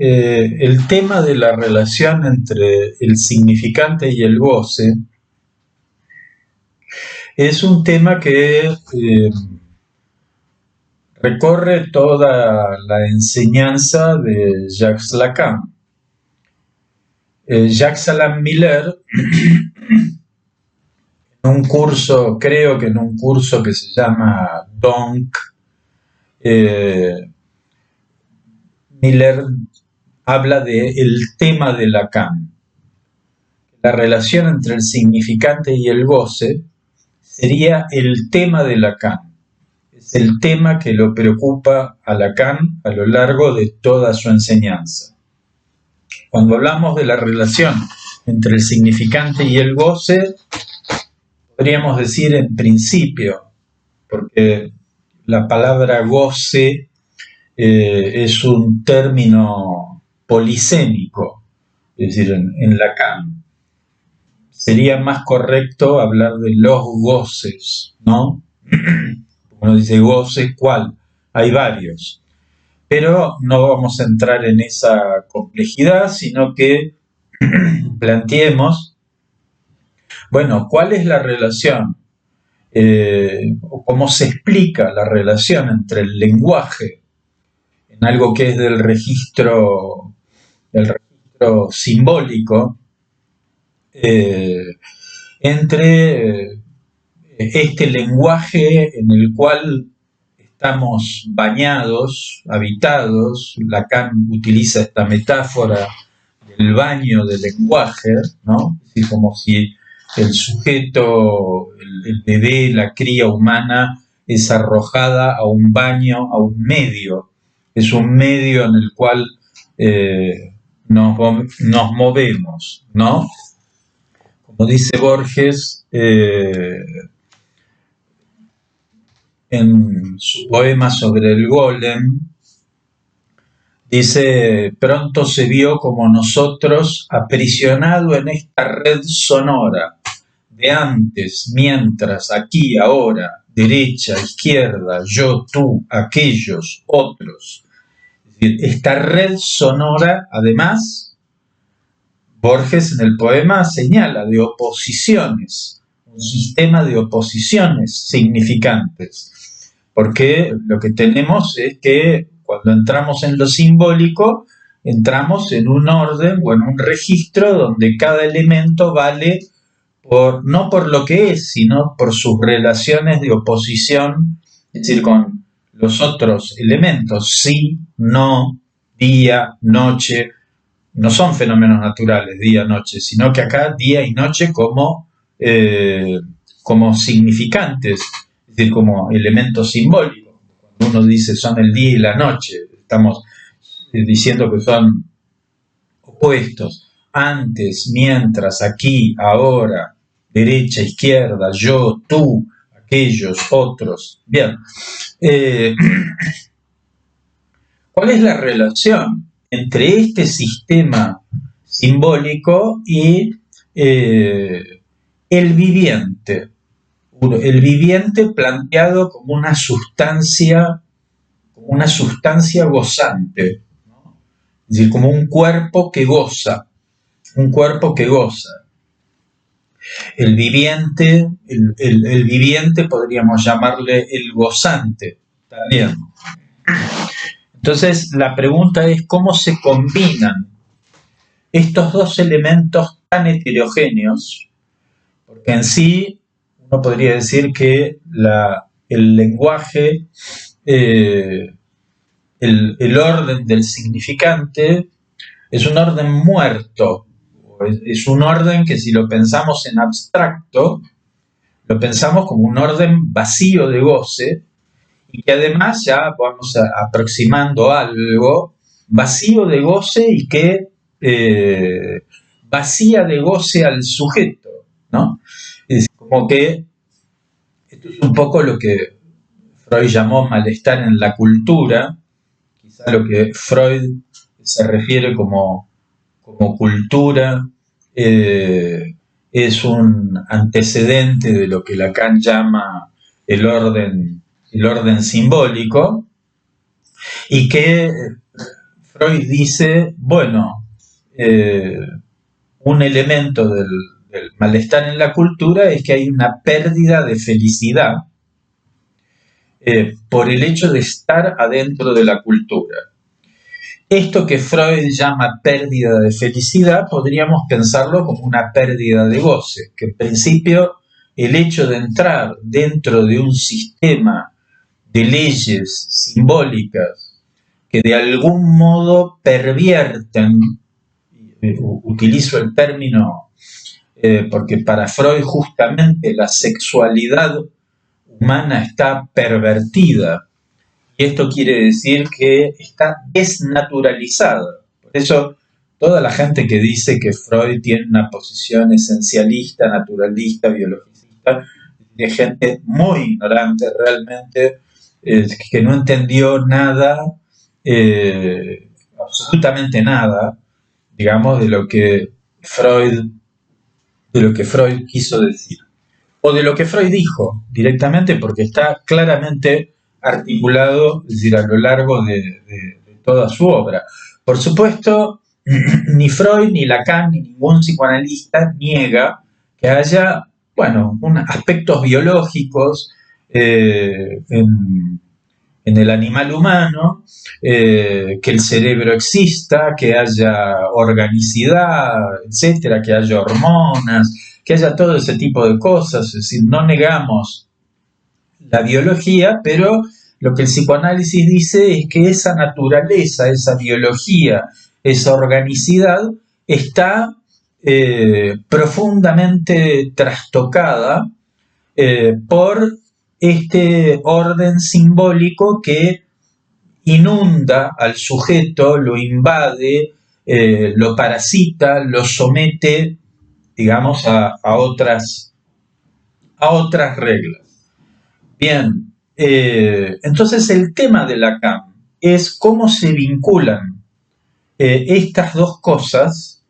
el tema de la relación entre el significante y el goce es un tema que recorre toda la enseñanza de Jacques Lacan. Jacques Alain Miller, en un curso, creo que en un curso que se llama Donc, Miller habla del tema de Lacan. La relación entre el significante y el goce sería el tema de Lacan. Es el tema que lo preocupa a Lacan a lo largo de toda su enseñanza. Cuando hablamos de la relación entre el significante y el goce, podríamos decir en principio, porque la palabra goce es un término polisémico, es decir, en Lacan sería más correcto hablar de los goces, ¿no? Uno dice goce, ¿cuál? Hay varios. Pero no vamos a entrar en esa complejidad, sino que planteemos, bueno, ¿cuál es la relación? O cómo se explica la relación entre el lenguaje, en algo que es del registro simbólico, entre este lenguaje en el cual estamos bañados, habitados. Lacan utiliza esta metáfora del baño del lenguaje, ¿no? Es decir, como si el sujeto, el bebé, la cría humana es arrojada a un baño, a un medio. Es un medio en el cual nos movemos, ¿no? Como dice Borges, en su poema sobre el golem, dice: pronto se vio como nosotros aprisionado en esta red sonora de antes, mientras, aquí, ahora, derecha, izquierda, yo, tú, aquellos, otros. Es decir, esta red sonora, además, Borges en el poema señala de oposiciones, un sistema de oposiciones significantes, porque lo que tenemos es que cuando entramos en lo simbólico, entramos en un orden o en un registro donde cada elemento vale no por lo que es, sino por sus relaciones de oposición, es decir, con los otros elementos, sí, no, día, noche. No son fenómenos naturales, día, noche, sino que acá día y noche como significantes, es decir, como elementos simbólicos. Cuando uno dice son el día y la noche, estamos diciendo que son opuestos. Antes, mientras, aquí, ahora, derecha, izquierda, yo, tú, aquellos, otros. Bien. ¿Cuál es la relación entre este sistema simbólico y el viviente? El viviente planteado como una sustancia gozante, ¿no? Es decir, como un cuerpo que goza, El viviente, el viviente podríamos llamarle el gozante también. Entonces, la pregunta es cómo se combinan estos dos elementos tan heterogéneos, porque en sí uno podría decir que el lenguaje, el orden del significante, es un orden muerto, es un orden que si lo pensamos en abstracto, lo pensamos como un orden vacío de goce, y que además ya vamos aproximando algo vacío de goce y que vacía de goce al sujeto, ¿no? Es decir, como que esto es un poco lo que Freud llamó malestar en la cultura, quizá lo que Freud se refiere como cultura es un antecedente de lo que Lacan llama el orden simbólico, y que Freud dice, bueno, un elemento del malestar en la cultura es que hay una pérdida de felicidad por el hecho de estar adentro de la cultura. Esto que Freud llama pérdida de felicidad podríamos pensarlo como una pérdida de goce, que en principio el hecho de entrar dentro de un sistema de leyes simbólicas que de algún modo pervierten, utilizo el término porque para Freud justamente la sexualidad humana está pervertida, y esto quiere decir que está desnaturalizada. Por eso toda la gente que dice que Freud tiene una posición esencialista, naturalista, biologicista, es gente muy ignorante realmente, que no entendió nada, absolutamente nada, digamos, de lo que Freud quiso decir, o de lo que Freud dijo directamente, porque está claramente articulado, es decir, a lo largo de toda su obra. Por supuesto, ni Freud, ni Lacan, ni ningún psicoanalista niega que haya, bueno, aspectos biológicos en el animal humano, que el cerebro exista, que haya organicidad, etcétera, que haya hormonas, que haya todo ese tipo de cosas. Es decir, no negamos la biología, pero lo que el psicoanálisis dice es que esa naturaleza, esa biología, esa organicidad está profundamente trastocada por este orden simbólico que inunda al sujeto, lo invade, lo parasita, lo somete, digamos, a otras reglas. Bien, entonces el tema de Lacan es cómo se vinculan estas dos cosas,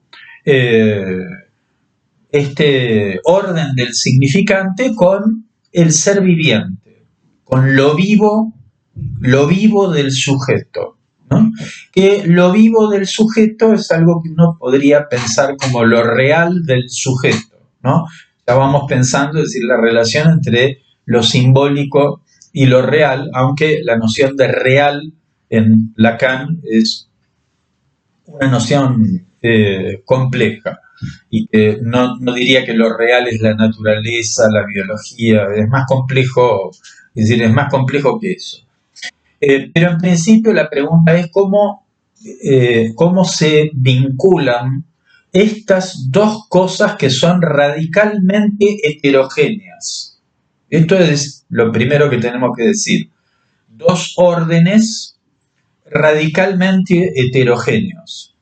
este orden del significante con el ser viviente, con lo vivo del sujeto, ¿no? Que lo vivo del sujeto es algo que uno podría pensar como lo real del sujeto, ¿no? Ya vamos pensando, es decir, la relación entre lo simbólico y lo real, aunque la noción de real en Lacan es una noción compleja y que no diría que lo real es la naturaleza, la biología, es más complejo, es decir, es más complejo que eso. Pero en principio la pregunta es cómo se vinculan estas dos cosas que son radicalmente heterogéneas. Esto es lo primero que tenemos que decir. Dos órdenes radicalmente heterogéneos.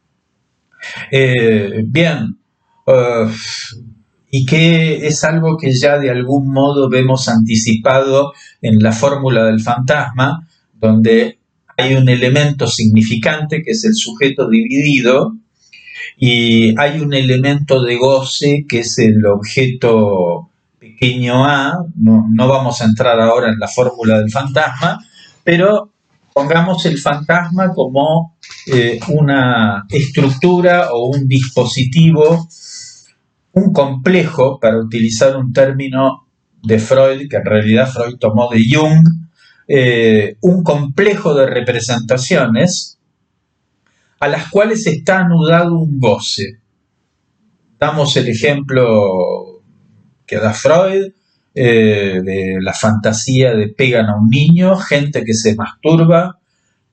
Bien, uh, y que es algo que ya de algún modo vemos anticipado en la fórmula del fantasma, donde hay un elemento significante que es el sujeto dividido y hay un elemento de goce que es el objeto pequeño a. No vamos a entrar ahora en la fórmula del fantasma, pero pongamos el fantasma como una estructura o un dispositivo, un complejo, para utilizar un término de Freud, que en realidad Freud tomó de Jung, un complejo de representaciones a las cuales está anudado un goce. Damos el ejemplo que da Freud de la fantasía de pegan a un niño, gente que se masturba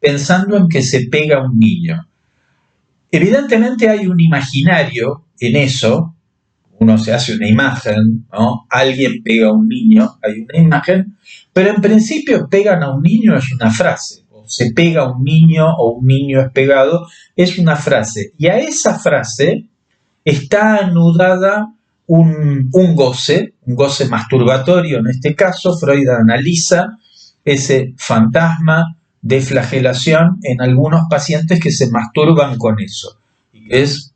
pensando en que se pega a un niño. Evidentemente hay un imaginario en eso, uno se hace una imagen, ¿no? Alguien pega a un niño, hay una imagen, pero en principio pegan a un niño es una frase, o se pega a un niño o un niño es pegado, es una frase. Y a esa frase está anudada un goce masturbatorio en este caso. Freud analiza ese fantasma de flagelación en algunos pacientes que se masturban con eso. Y que es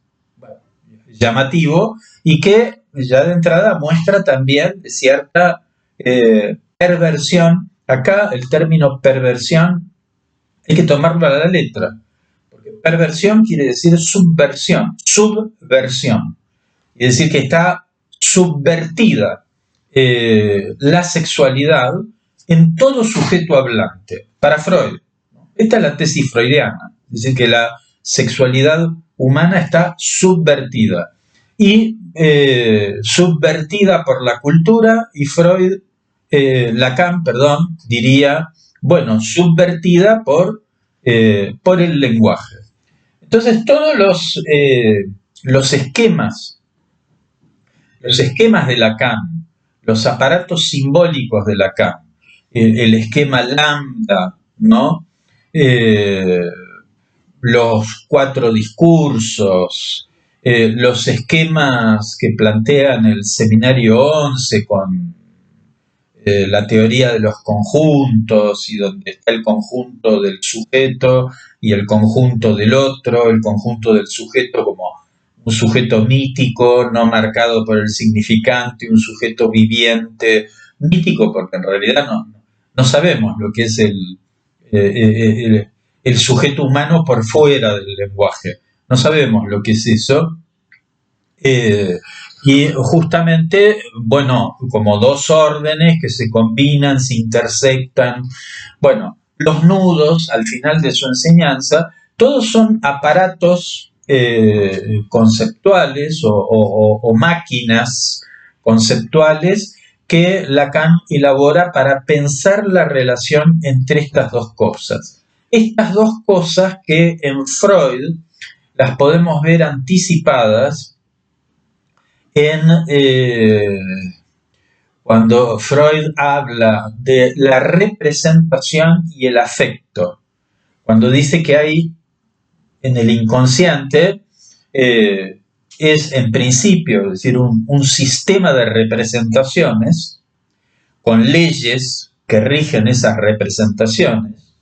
llamativo y que ya de entrada muestra también cierta perversión. Acá el término perversión hay que tomarlo a la letra, porque Perversión quiere decir subversión, es decir, que está subvertida la sexualidad en todo sujeto hablante. Para Freud, esta es la tesis freudiana, es decir, que la sexualidad humana está subvertida y subvertida por la cultura, y Freud, Lacan, diría, bueno, subvertida por el lenguaje. Entonces, todos los esquemas de Lacan, los aparatos simbólicos de Lacan, el esquema lambda, ¿no? Los 4 discursos, los esquemas que plantean el Seminario 11 con la teoría de los conjuntos, y donde está el conjunto del sujeto y el conjunto del otro, el conjunto del sujeto como un sujeto mítico, no marcado por el significante, un sujeto viviente, mítico porque en realidad no sabemos lo que es el sujeto humano por fuera del lenguaje, no sabemos lo que es eso. Y justamente, bueno, como 2 órdenes que se combinan, se intersectan. Bueno, los nudos al final de su enseñanza, todos son aparatos conceptuales o máquinas conceptuales que Lacan elabora para pensar la relación entre estas 2 cosas. Estas 2 cosas que en Freud las podemos ver anticipadas cuando Freud habla de la representación y el afecto, cuando dice que hay en el inconsciente, es en principio, es decir, un sistema de representaciones con leyes que rigen esas representaciones.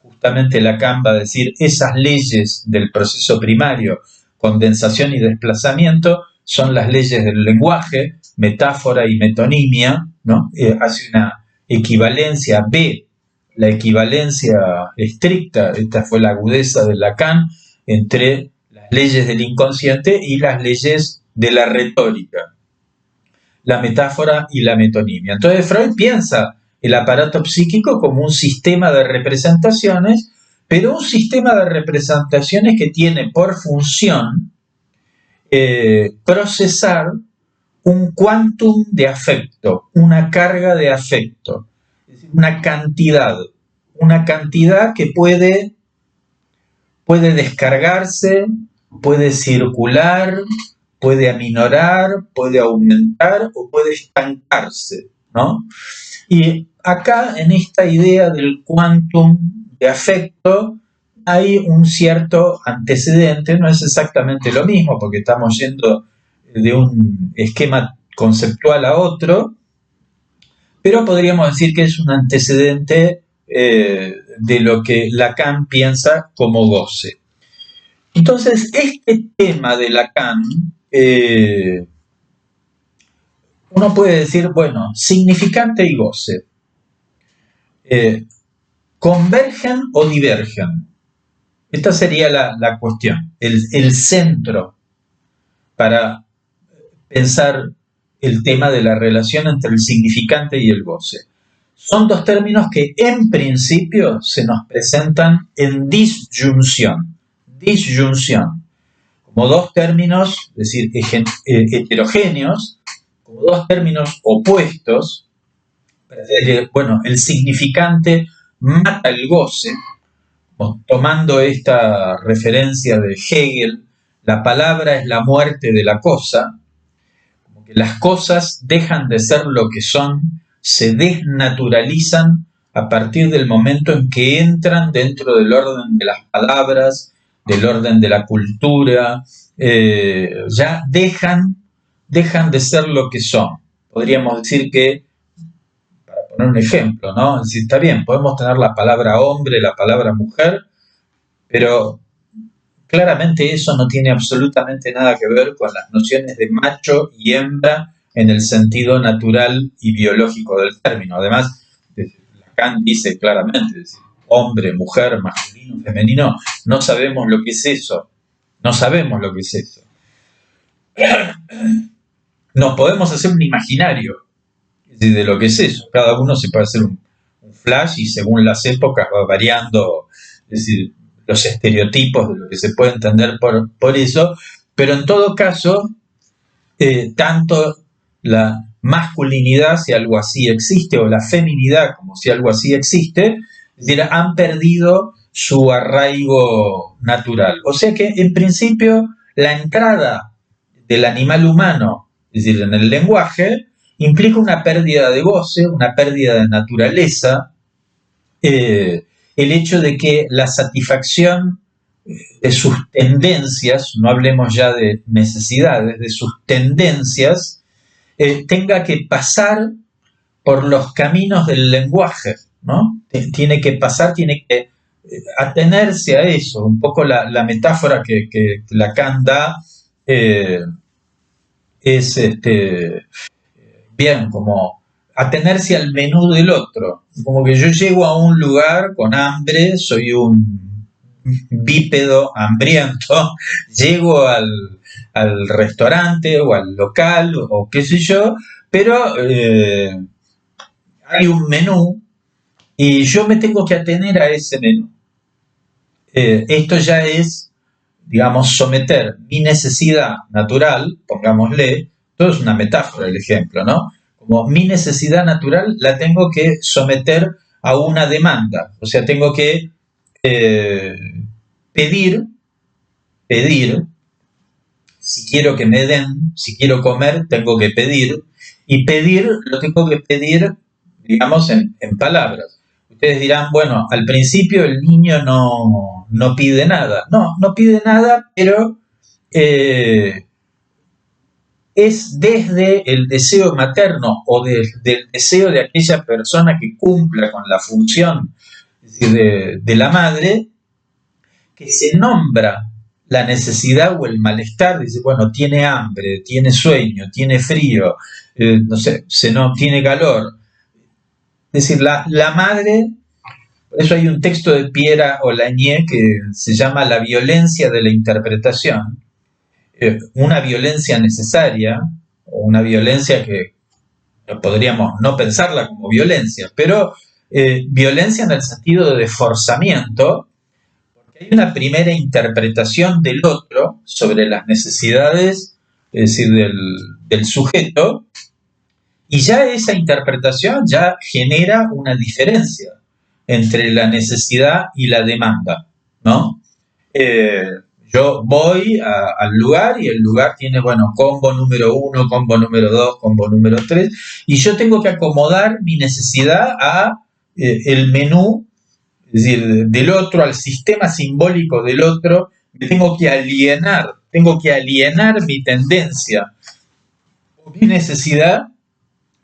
Justamente Lacan va a decir, esas leyes del proceso primario, condensación y desplazamiento, son las leyes del lenguaje, metáfora y metonimia, ¿no? Hace una equivalencia B, la equivalencia estricta, esta fue la agudeza de Lacan, entre las leyes del inconsciente y las leyes de la retórica, la metáfora y la metonimia. Entonces Freud piensa el aparato psíquico como un sistema de representaciones, pero un sistema de representaciones que tiene por función procesar un quantum de afecto, una carga de afecto, es decir, una cantidad que puede descargarse, puede circular, puede aminorar, puede aumentar o puede estancarse, ¿no? Y acá en esta idea del quantum de afecto hay un cierto antecedente, no es exactamente lo mismo porque estamos yendo de un esquema conceptual a otro, pero podríamos decir que es un antecedente de lo que Lacan piensa como goce. Entonces, este tema de Lacan, uno puede decir, bueno, significante y goce, ¿convergen o divergen? Esta sería la cuestión, el centro para pensar el tema de la relación entre el significante y el goce. Son 2 términos que en principio se nos presentan en disyunción, como 2 términos, es decir, heterogéneos, como 2 términos opuestos. Bueno, el significante mata el goce. Tomando esta referencia de Hegel, la palabra es la muerte de la cosa, como que las cosas dejan de ser lo que son, se desnaturalizan a partir del momento en que entran dentro del orden de las palabras, del orden de la cultura, ya dejan de ser lo que son. Podríamos decir que, poner un ejemplo, ¿no? Es decir, está bien, podemos tener la palabra hombre, la palabra mujer, pero claramente eso no tiene absolutamente nada que ver con las nociones de macho y hembra en el sentido natural y biológico del término. Además, Lacan dice claramente, hombre, mujer, masculino, femenino, no sabemos lo que es eso. No sabemos lo que es eso. Nos podemos hacer un imaginario de lo que es eso. Cada uno se puede hacer un flash y según las épocas va variando, es decir, los estereotipos de lo que se puede entender por eso, pero en todo caso, tanto la masculinidad, si algo así existe, o la feminidad, como si algo así existe, es decir, han perdido su arraigo natural. O sea que, en principio, la entrada del animal humano, es decir, en el lenguaje, implica una pérdida de goce, una pérdida de naturaleza, el hecho de que la satisfacción de sus tendencias, no hablemos ya de necesidades, de sus tendencias, tenga que pasar por los caminos del lenguaje, ¿no? Tiene que pasar, tiene que atenerse a eso. Un poco la metáfora que Lacan da es bien, como atenerse al menú del otro. Como que yo llego a un lugar con hambre, soy un bípedo hambriento, llego al restaurante o al local o qué sé yo, pero hay un menú y yo me tengo que atener a ese menú. Esto ya es, digamos, someter mi necesidad natural, pongámosle, todo es una metáfora el ejemplo, ¿no? Como mi necesidad natural la tengo que someter a una demanda, o sea, tengo que pedir, si quiero que me den, si quiero comer, tengo que pedir, y pedir lo tengo que pedir, digamos, en palabras. Ustedes dirán, bueno, al principio el niño no pide nada. No pide nada, pero es desde el deseo materno o del deseo de aquella persona que cumpla con la función, es decir, de la madre, que se nombra la necesidad o el malestar. Dice, bueno, tiene hambre, tiene sueño, tiene frío, no sé, tiene calor. Es decir, la madre, por eso hay un texto de Pierre Olagnier que se llama La violencia de la interpretación, una violencia necesaria, o una violencia que podríamos no pensarla como violencia, pero violencia en el sentido de forzamiento, porque hay una primera interpretación del otro sobre las necesidades, es decir, del sujeto, y ya esa interpretación ya genera una diferencia entre la necesidad y la demanda, ¿no? Yo voy al lugar y el lugar tiene, bueno, combo número 1, combo número 2, combo número 3, y yo tengo que acomodar mi necesidad a el menú, es decir, del otro, al sistema simbólico del otro. Me tengo que alienar mi tendencia o mi necesidad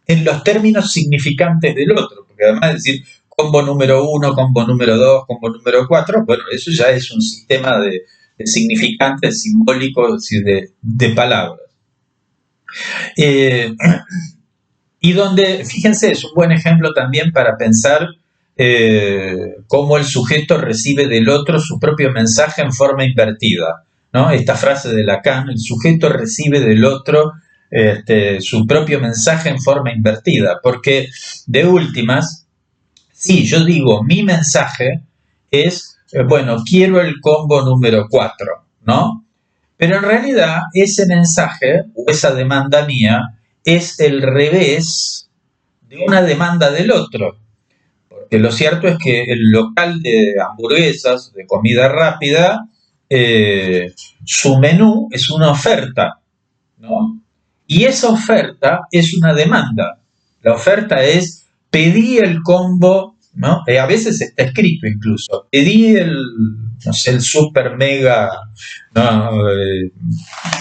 en los términos significantes del otro, porque además decir combo número 1, combo número 2, combo número 4, bueno, eso ya es un sistema de significantes simbólicos y de palabras. Y donde, fíjense, es un buen ejemplo también para pensar cómo el sujeto recibe del otro su propio mensaje en forma invertida, ¿no? Esta frase de Lacan, el sujeto recibe del otro su propio mensaje en forma invertida, porque de últimas, si yo digo mi mensaje es, bueno, quiero el combo número 4, ¿no? Pero en realidad ese mensaje o esa demanda mía es el revés de una demanda del otro. Porque lo cierto es que el local de hamburguesas, de comida rápida, su menú es una oferta, ¿no? Y esa oferta es una demanda. La oferta es, pedí el combo, ¿no? A veces está escrito incluso, pedí no sé, el super mega, ¿no?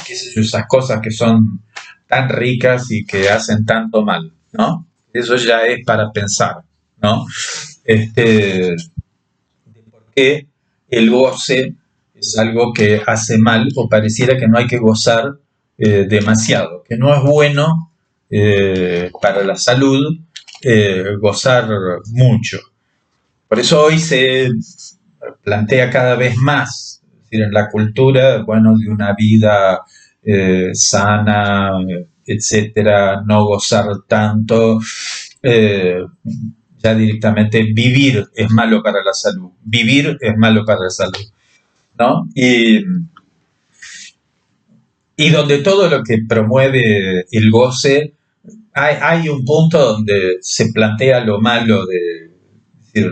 Qué sé yo, esas cosas que son tan ricas y que hacen tanto mal, ¿no? Eso ya es para pensar, ¿no? De por qué el goce es algo que hace mal o pareciera que no hay que gozar demasiado, que no es bueno para la salud gozar mucho. Por eso hoy se plantea cada vez más, es decir, en la cultura, bueno, de una vida sana, etcétera, no gozar tanto, ya directamente vivir es malo para la salud, vivir es malo para la salud, ¿no? Y donde todo lo que promueve el goce, hay un punto donde se plantea lo malo de, es decir,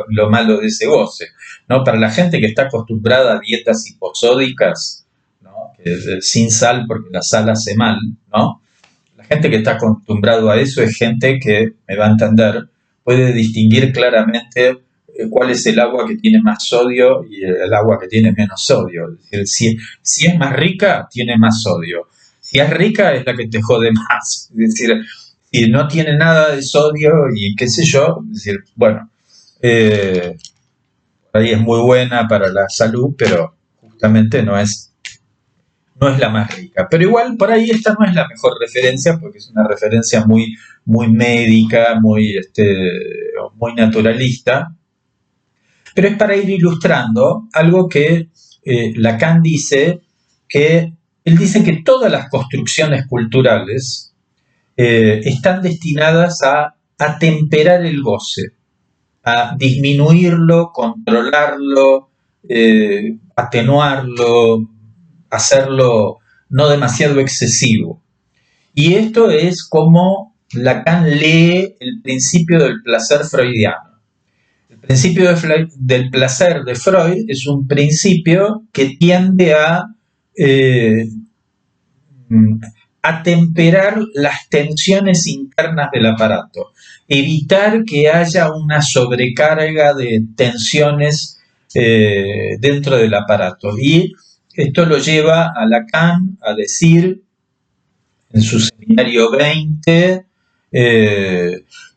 lo malo de ese goce, ¿no? Para la gente que está acostumbrada a dietas hiposódicas, ¿no? Sin sal porque la sal hace mal, ¿no? La gente que está acostumbrado a eso es gente que, me va a entender, puede distinguir claramente cuál es el agua que tiene más sodio y el agua que tiene menos sodio. Es decir, si es más rica, tiene más sodio. Si es rica, es la que te jode más. Es decir, si no tiene nada de sodio y qué sé yo, es decir, bueno, por ahí es muy buena para la salud, pero justamente no es la más rica. Pero igual por ahí esta no es la mejor referencia porque es una referencia muy médica, muy naturalista. Pero es para ir ilustrando algo que Lacan dice, que él dice que todas las construcciones culturales están destinadas a atemperar el goce, a disminuirlo, controlarlo, atenuarlo, hacerlo no demasiado excesivo. Y esto es como Lacan lee el principio del placer freudiano. El principio del placer de Freud es un principio que tiende a atemperar las tensiones internas del aparato, evitar que haya una sobrecarga de tensiones dentro del aparato. Y esto lo lleva a Lacan a decir en su seminario 20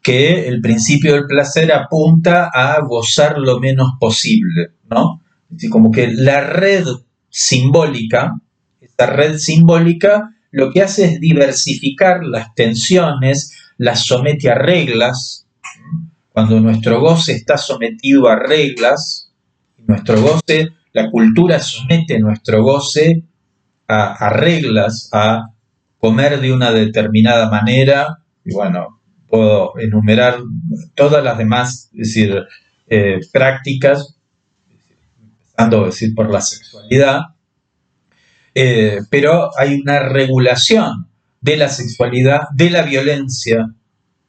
que el principio del placer apunta a gozar lo menos posible, ¿no? Es decir, como que la red simbólica, esta red simbólica, lo que hace es diversificar las tensiones, las somete a reglas. Cuando nuestro goce está sometido a reglas, nuestro goce, la cultura somete nuestro goce a reglas, a comer de una determinada manera, y bueno, puedo enumerar todas las demás, es decir, prácticas, empezando a decir por la sexualidad, pero hay una regulación de la sexualidad, de la violencia,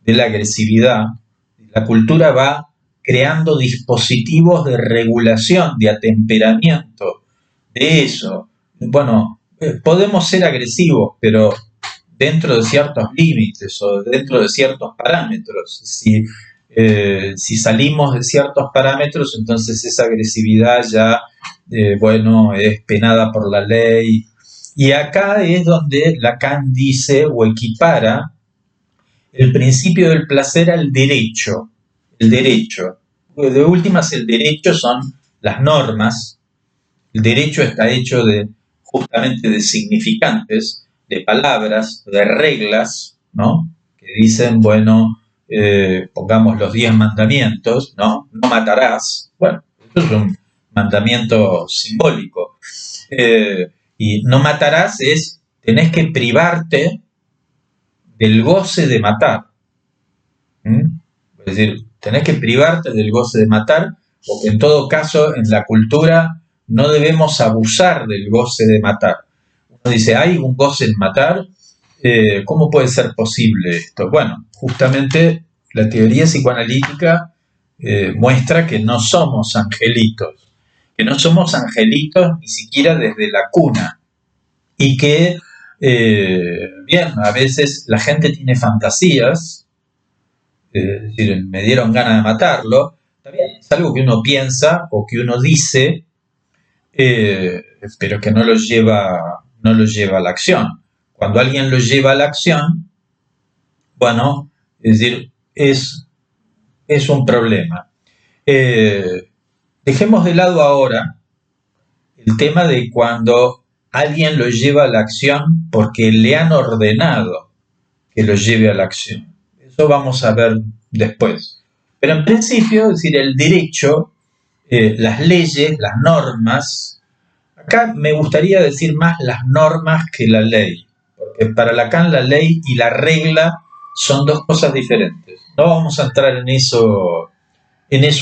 de la agresividad. La cultura va creando dispositivos de regulación, de atemperamiento de eso. Bueno, podemos ser agresivos, pero dentro de ciertos límites o dentro de ciertos parámetros. Si salimos de ciertos parámetros, entonces esa agresividad ya, bueno, es penada por la ley. Y acá es donde Lacan dice o equipara el principio del placer al derecho. El derecho. De últimas, el derecho son las normas. El derecho está hecho justamente de significantes, de palabras, de reglas, ¿no? Que dicen, bueno, pongamos los 10 mandamientos, ¿no? No matarás. Bueno, eso es un mandamiento simbólico. Y no matarás tenés que privarte del goce de matar. Es decir, tenés que privarte del goce de matar, porque en todo caso, en la cultura, no debemos abusar del goce de matar. Uno dice, ¿hay un goce en matar? ¿Cómo puede ser posible esto? Bueno, justamente la teoría psicoanalítica muestra que no somos angelitos, ni siquiera desde la cuna, y que, bien, a veces la gente tiene fantasías, es decir, me dieron ganas de matarlo, está bien, es algo que uno piensa o que uno dice, pero que no lo lleva a la acción. Cuando alguien lo lleva a la acción, bueno, es decir, es un problema. Dejemos de lado ahora el tema de cuando alguien lo lleva a la acción porque le han ordenado que lo lleve a la acción. Eso vamos a ver después. Pero en principio, es decir, el derecho, las leyes, las normas, acá me gustaría decir más las normas que la ley, porque para Lacan la ley y la regla son dos cosas diferentes. No vamos a entrar en eso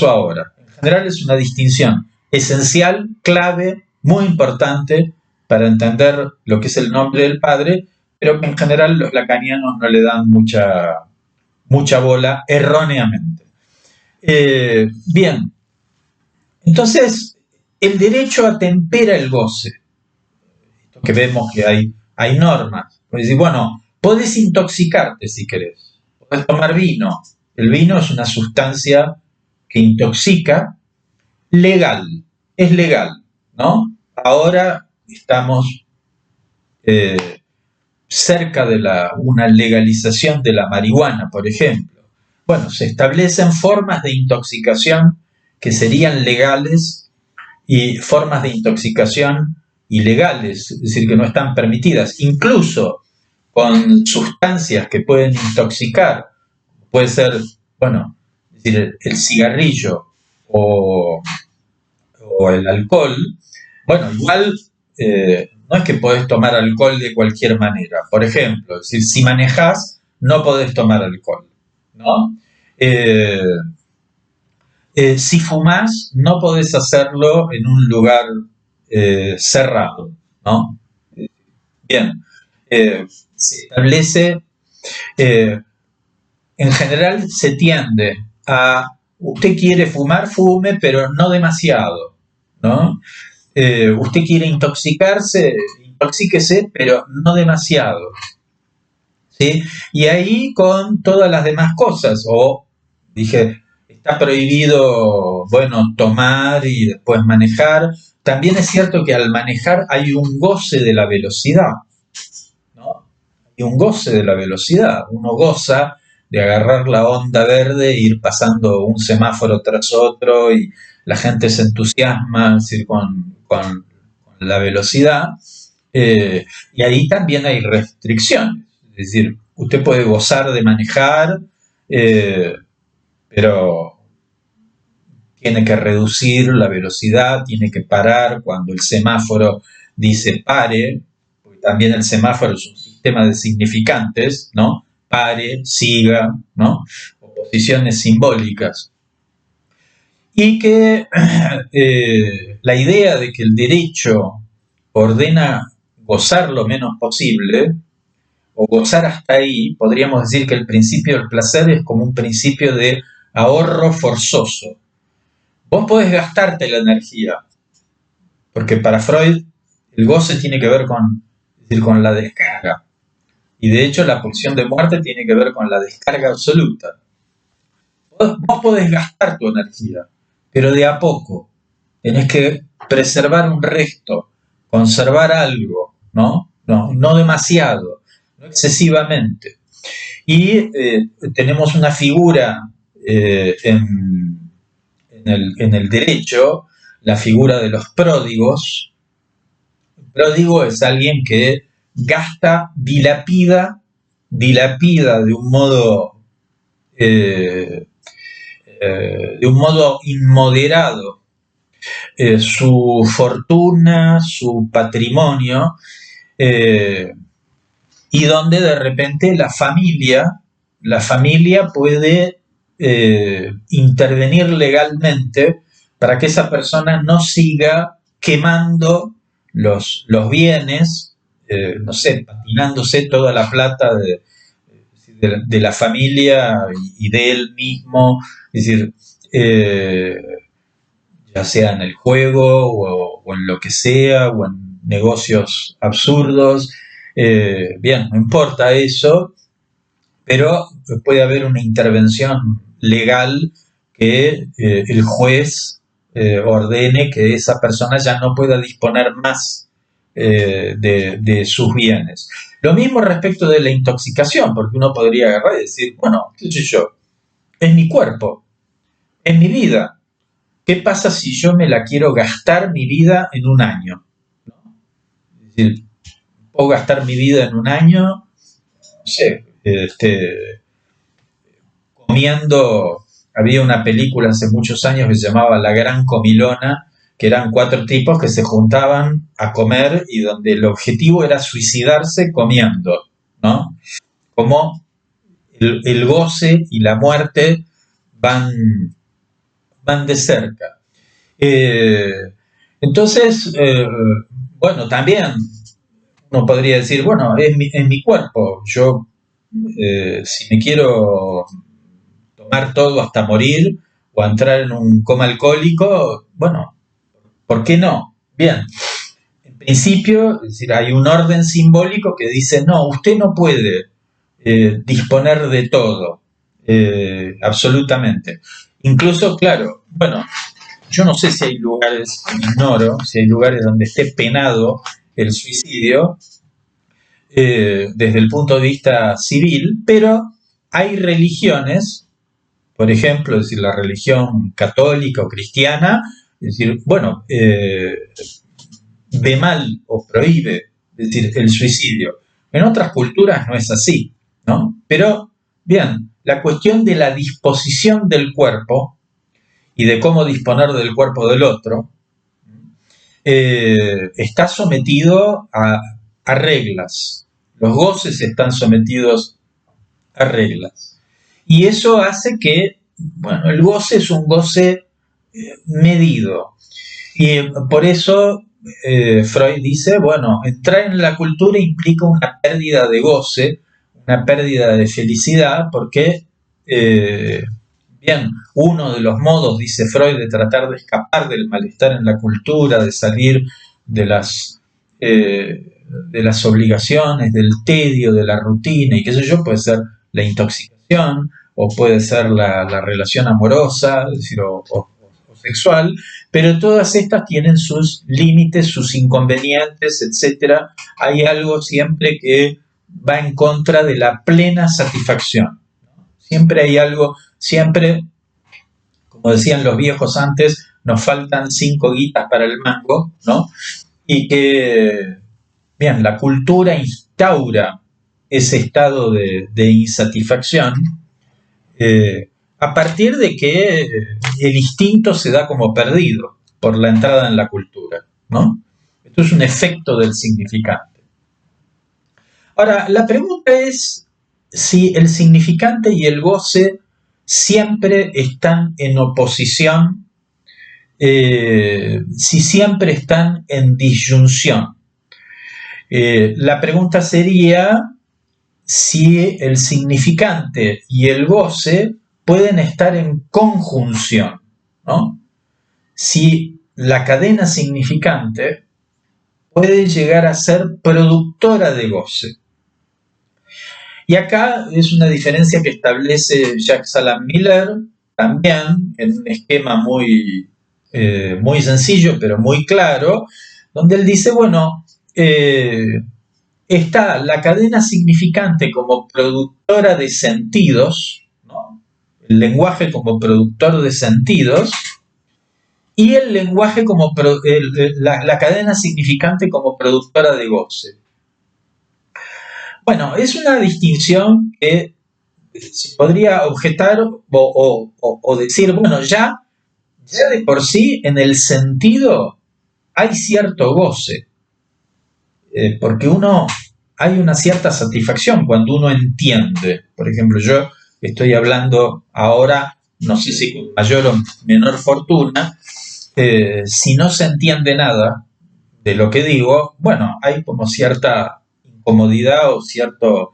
ahora. En general es una distinción esencial, clave, muy importante para entender lo que es el nombre del padre, pero que en general los lacanianos no le dan mucha bola erróneamente. Bien, entonces el derecho atempera el goce. Esto que vemos que hay normas. Puedes decir, bueno, podés intoxicarte si querés, podés tomar vino. El vino es una sustancia que intoxica, legal, es legal, ¿no? Ahora estamos cerca de una legalización de la marihuana, por ejemplo. Bueno, se establecen formas de intoxicación que serían legales y formas de intoxicación ilegales, es decir, que no están permitidas, incluso con sustancias que pueden intoxicar, puede ser, bueno, es decir, el cigarrillo o el alcohol, bueno, igual no es que podés tomar alcohol de cualquier manera. Por ejemplo, es decir, si manejás, no podés tomar alcohol, ¿no? Si fumás, no podés hacerlo en un lugar cerrado, ¿no? Bien, se establece, en general se tiende a, usted quiere fumar, fume, pero no demasiado, ¿no? Usted quiere intoxicarse, intoxíquese, pero no demasiado, ¿sí? Y ahí con todas las demás cosas, o dije, está prohibido, bueno, tomar y después manejar. También es cierto que al manejar hay un goce de la velocidad, ¿no? Hay un goce de la velocidad. Uno goza de agarrar la onda verde e ir pasando un semáforo tras otro y la gente se entusiasma, es decir, con la velocidad. Y ahí también hay restricciones. Es decir, usted puede gozar de manejar, pero tiene que reducir la velocidad, tiene que parar cuando el semáforo dice pare, porque también el semáforo es un sistema de significantes, ¿no? Pare, siga, ¿no? Oposiciones simbólicas. Y que la idea de que el derecho ordena gozar lo menos posible, o gozar hasta ahí, podríamos decir que el principio del placer es como un principio de ahorro forzoso. Vos podés gastarte la energía, porque para Freud el goce tiene que ver es decir, con la descarga. Y de hecho la pulsión de muerte tiene que ver con la descarga absoluta. Vos podés gastar tu energía, pero de a poco. Tenés que preservar un resto, conservar algo, ¿no? No demasiado, no excesivamente. Y tenemos una figura en el derecho, la figura de los pródigos. Un pródigo es alguien que gasta, dilapida de un modo inmoderado su fortuna, su patrimonio, y donde de repente la familia puede intervenir legalmente para que esa persona no siga quemando los bienes, no sé, patinándose toda la plata de la familia y de él mismo, es decir, ya sea en el juego o en lo que sea, o en negocios absurdos. Bien, no importa eso, pero puede haber una intervención legal que el juez ordene que esa persona ya no pueda disponer más de sus bienes. Lo mismo respecto de la intoxicación, porque uno podría agarrar y decir, bueno, qué sé yo, es mi cuerpo, es mi vida. ¿Qué pasa si yo me la quiero gastar mi vida en un año? ¿No? Es decir, puedo gastar mi vida en un año, no sé, comiendo había una película hace muchos años que se llamaba La Gran Comilona, que eran 4 tipos que se juntaban a comer y donde el objetivo era suicidarse comiendo, ¿no? Como el goce y la muerte van de cerca. Eh, entonces, bueno, también uno podría decir, bueno, es mi cuerpo, yo si me quiero tomar todo hasta morir o entrar en un coma alcohólico, bueno, ¿por qué no? Bien, en principio, es decir, hay un orden simbólico que dice, no, usted no puede disponer de todo, absolutamente. Incluso, claro, bueno, yo no sé si hay lugares, ignoro, si hay lugares donde esté penado el suicidio desde el punto de vista civil, pero hay religiones, por ejemplo, es decir, la religión católica o cristiana, es decir, bueno, ve mal o prohíbe, es decir, el suicidio. En otras culturas no es así, ¿no? Pero, bien, la cuestión de la disposición del cuerpo y de cómo disponer del cuerpo del otro está sometido a reglas. Los goces están sometidos a reglas. Y eso hace que, bueno, el goce es un goce medido. Y por eso Freud dice, bueno, entrar en la cultura implica una pérdida de goce, una pérdida de felicidad, porque, bien, uno de los modos, dice Freud, de tratar de escapar del malestar en la cultura, de salir de las obligaciones, del tedio, de la rutina y qué sé yo, puede ser la intoxicación o puede ser la relación amorosa, es decir, o sexual, pero todas estas tienen sus límites, sus inconvenientes, etcétera. Hay algo siempre que va en contra de la plena satisfacción. Siempre hay algo, siempre, como decían los viejos antes, nos faltan 5 guitas para el mango, ¿no? Y que, bien, la cultura instaura ese estado de insatisfacción a partir de que el instinto se da como perdido por la entrada en la cultura, ¿no? Esto es un efecto del significante. Ahora, la pregunta es si el significante y el goce siempre están en oposición, si siempre están en disyunción. La pregunta sería si el significante y el goce pueden estar en conjunción, ¿no? Si la cadena significante puede llegar a ser productora de goce. Y acá es una diferencia que establece Jacques Alan Miller, también en un esquema muy sencillo, pero muy claro, donde él dice, bueno, está la cadena significante como productora de sentidos, ¿no? El lenguaje como productor de sentidos, y el lenguaje como la cadena significante como productora de goce. Bueno, es una distinción que se podría objetar o decir, bueno, ya de por sí en el sentido hay cierto goce, porque hay una cierta satisfacción cuando uno entiende. Por ejemplo, yo estoy hablando ahora, no sé si con mayor o menor fortuna, si no se entiende nada de lo que digo, bueno, hay como cierta incomodidad o cierto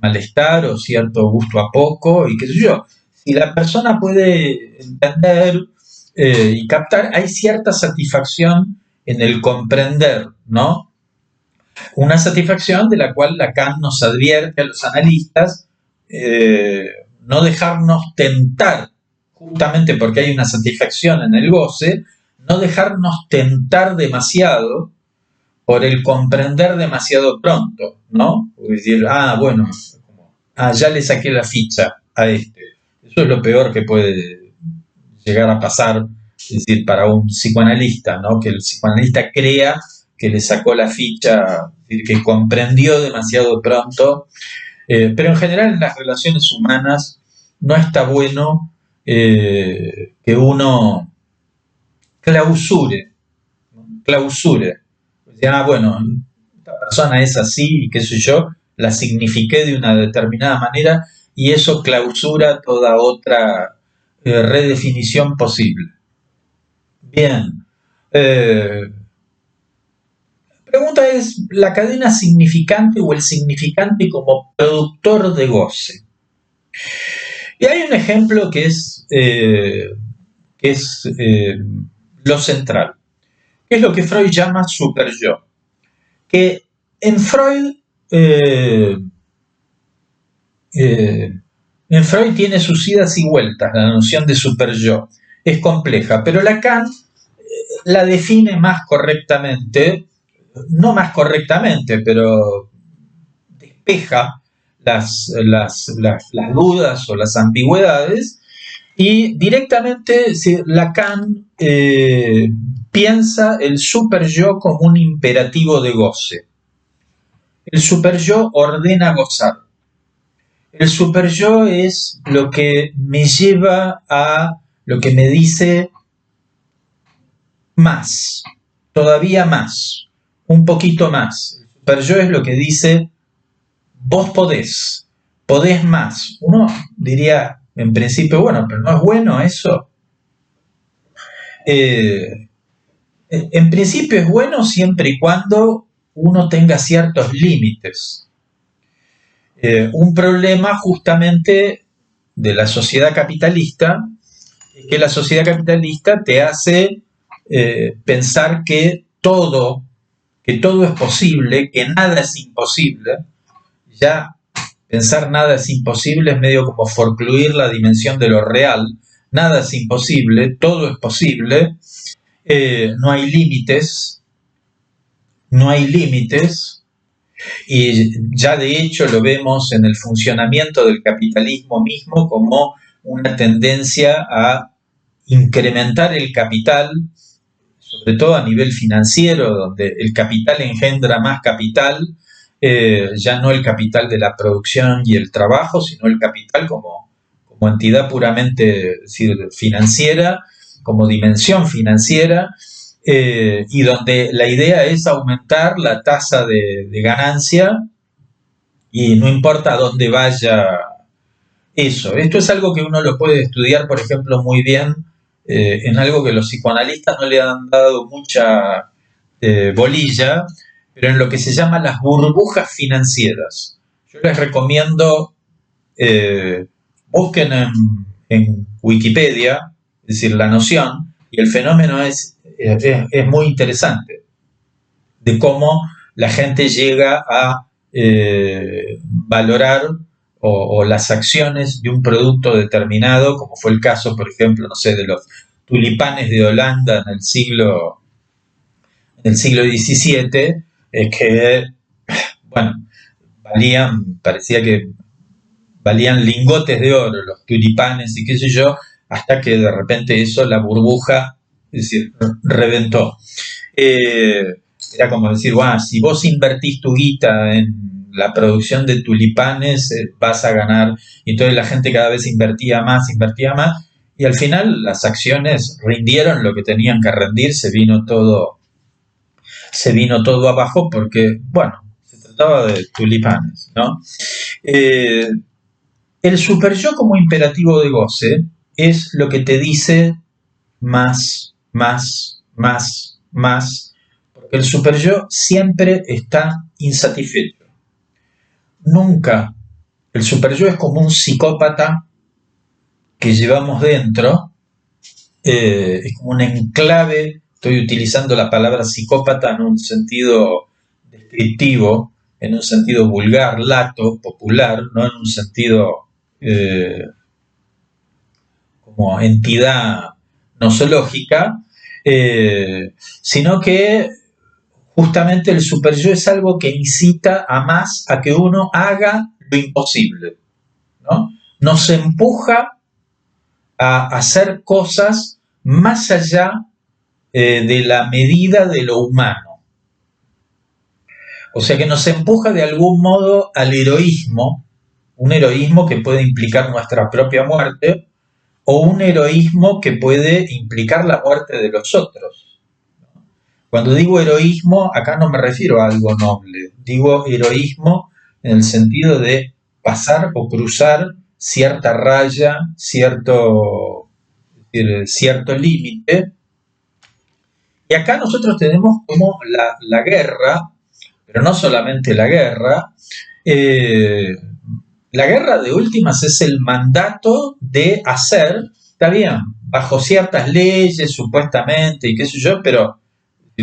malestar o cierto gusto a poco y qué sé yo. Si la persona puede entender y captar, hay cierta satisfacción en el comprender, ¿no? Una satisfacción de la cual Lacan nos advierte a los analistas no dejarnos tentar, justamente porque hay una satisfacción en el goce, no dejarnos tentar demasiado por el comprender demasiado pronto, ¿no? Es decir, bueno, ya le saqué la ficha a este. Eso es lo peor que puede llegar a pasar, es decir, para un psicoanalista, ¿no? Que el psicoanalista crea que le sacó la ficha, es decir, que comprendió demasiado pronto. Pero en general en las relaciones humanas no está bueno que uno clausure. Bueno, esta persona es así y qué sé yo, la signifiqué de una determinada manera y eso clausura toda otra redefinición posible. Bien. Pregunta es, ¿la cadena significante o el significante como productor de goce? Y hay un ejemplo que es lo central, que es lo que Freud llama superyo. Que en Freud, eh, en Freud tiene sus idas y vueltas la noción de superyo. Es compleja, pero Lacan la define más correctamente, no más correctamente, pero despeja las dudas o las ambigüedades y directamente Lacan piensa el superyo como un imperativo de goce. El superyo ordena gozar. El superyo es lo que me lleva a lo que me dice más, todavía más, un poquito más. El superyo es lo que dice vos podés más. Uno diría en principio, bueno, pero no es bueno eso. En principio es bueno siempre y cuando uno tenga ciertos límites. Un problema justamente de la sociedad capitalista es que la sociedad capitalista te hace pensar que todo es posible, que nada es imposible. Ya pensar nada es imposible es medio como forcluir la dimensión de lo real. Nada es imposible, todo es posible. No hay límites, y ya de hecho lo vemos en el funcionamiento del capitalismo mismo como una tendencia a incrementar el capital, sobre todo a nivel financiero, donde el capital engendra más capital, ya no el capital de la producción y el trabajo, sino el capital como entidad puramente financiera, como dimensión financiera, y donde la idea es aumentar la tasa de ganancia y no importa a dónde vaya eso. Esto es algo que uno lo puede estudiar, por ejemplo, muy bien en algo que los psicoanalistas no le han dado mucha bolilla, pero en lo que se llama las burbujas financieras. Yo les recomiendo, busquen en Wikipedia, es decir, la noción, y el fenómeno es muy interesante, de cómo la gente llega a valorar o las acciones de un producto determinado, como fue el caso, por ejemplo, no sé, de los tulipanes de Holanda en el siglo XVII, que, bueno, parecía que valían lingotes de oro los tulipanes y qué sé yo, hasta que de repente eso, la burbuja, es decir, reventó. Era como decir, bueno, si vos invertís tu guita en la producción de tulipanes, vas a ganar. Y entonces la gente cada vez invertía más, y al final las acciones rindieron lo que tenían que rendir, se vino todo abajo porque, bueno, se trataba de tulipanes, ¿no? El superyo como imperativo de goce es lo que te dice más, porque el superyo siempre está insatisfecho. Nunca. El superyo es como un psicópata que llevamos dentro, es como un enclave. Estoy utilizando la palabra psicópata en un sentido descriptivo, en un sentido vulgar, lato, popular, no en un sentido como entidad nosológica, sino que justamente el superyo es algo que incita a que uno haga lo imposible, ¿no? Nos empuja a hacer cosas más allá de la medida de lo humano. O sea que nos empuja de algún modo al heroísmo, un heroísmo que puede implicar nuestra propia muerte, o un heroísmo que puede implicar la muerte de los otros. Cuando digo heroísmo, acá no me refiero a algo noble, digo heroísmo en el sentido de pasar o cruzar cierta raya, cierto límite. Y acá nosotros tenemos como la guerra, pero no solamente la guerra de últimas es el mandato de hacer, está bien, bajo ciertas leyes supuestamente y qué sé yo, pero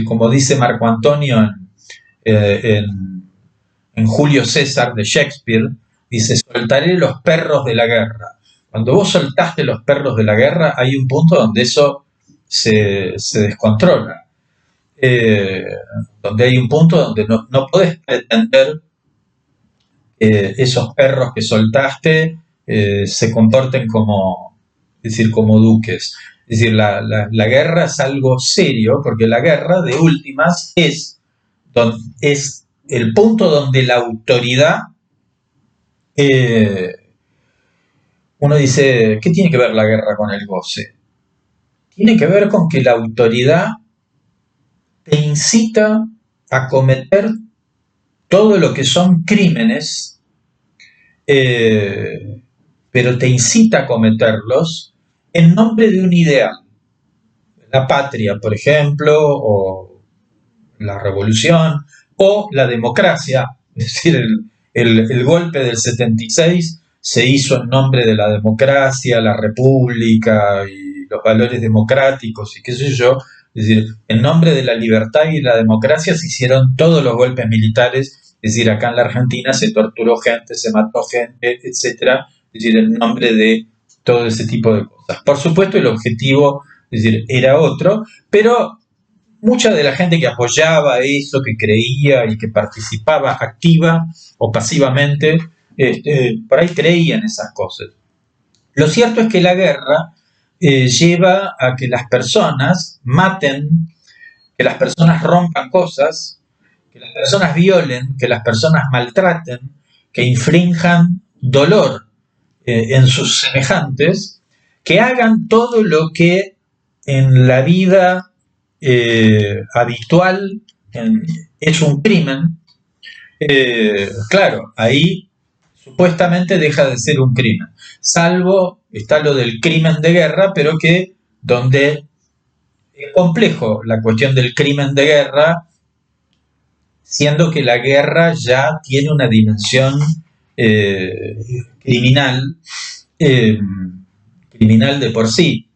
como dice Marco Antonio en Julio César de Shakespeare, dice, soltaré los perros de la guerra. Cuando vos soltaste los perros de la guerra, hay un punto donde eso se descontrola. Donde hay un punto donde no podés pretender esos perros que soltaste se comporten como duques. Es decir, la guerra es algo serio, porque la guerra, de últimas, es el punto donde la autoridad, uno dice, ¿qué tiene que ver la guerra con el goce? Tiene que ver con que la autoridad te incita a cometer todo lo que son crímenes, pero te incita a cometerlos en nombre de un ideal. La patria, por ejemplo, o la revolución, o la democracia. Es decir, el golpe del 76 se hizo en nombre de la democracia, la república y los valores democráticos y qué sé yo. Es decir, en nombre de la libertad y la democracia se hicieron todos los golpes militares. Es decir, acá en la Argentina se torturó gente, se mató gente, etc. Es decir, en nombre de todo ese tipo de cosas. Por supuesto, el objetivo, es decir, era otro, pero mucha de la gente que apoyaba eso, que creía y que participaba activa o pasivamente, por ahí creía en esas cosas. Lo cierto es que la guerra lleva a que las personas maten, que las personas rompan cosas, que las personas violen, que las personas maltraten, que infrinjan dolor en sus semejantes, que hagan todo lo que en la vida habitual es un crimen. Claro, ahí supuestamente deja de ser un crimen, salvo está lo del crimen de guerra, pero que donde es complejo la cuestión del crimen de guerra, siendo que la guerra ya tiene una dimensión criminal, criminal de por sí.